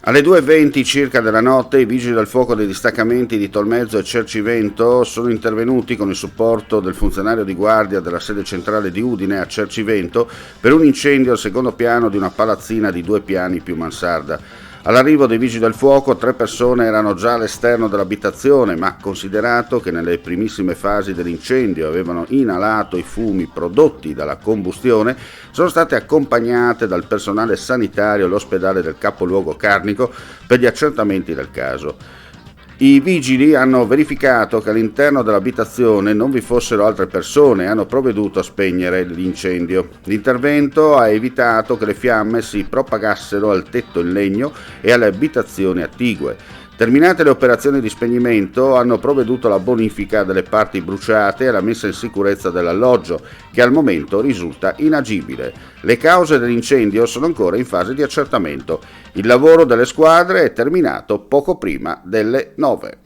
Alle 2:20 circa della notte i vigili del fuoco dei distaccamenti di Tolmezzo e Cercivento sono intervenuti con il supporto del funzionario di guardia della sede centrale di Udine a Cercivento per un incendio al secondo piano di una palazzina di 2 piani più mansarda. All'arrivo dei vigili del fuoco 3 persone erano già all'esterno dell'abitazione, ma considerato che nelle primissime fasi dell'incendio avevano inalato i fumi prodotti dalla combustione, sono state accompagnate dal personale sanitario all'ospedale del capoluogo Carnico per gli accertamenti del caso. I vigili hanno verificato che all'interno dell'abitazione non vi fossero altre persone e hanno provveduto a spegnere l'incendio. L'intervento ha evitato che le fiamme si propagassero al tetto in legno e alle abitazioni attigue. Terminate le operazioni di spegnimento, hanno provveduto alla bonifica delle parti bruciate e alla messa in sicurezza dell'alloggio, che al momento risulta inagibile. Le cause dell'incendio sono ancora in fase di accertamento. Il lavoro delle squadre è terminato poco prima delle 9.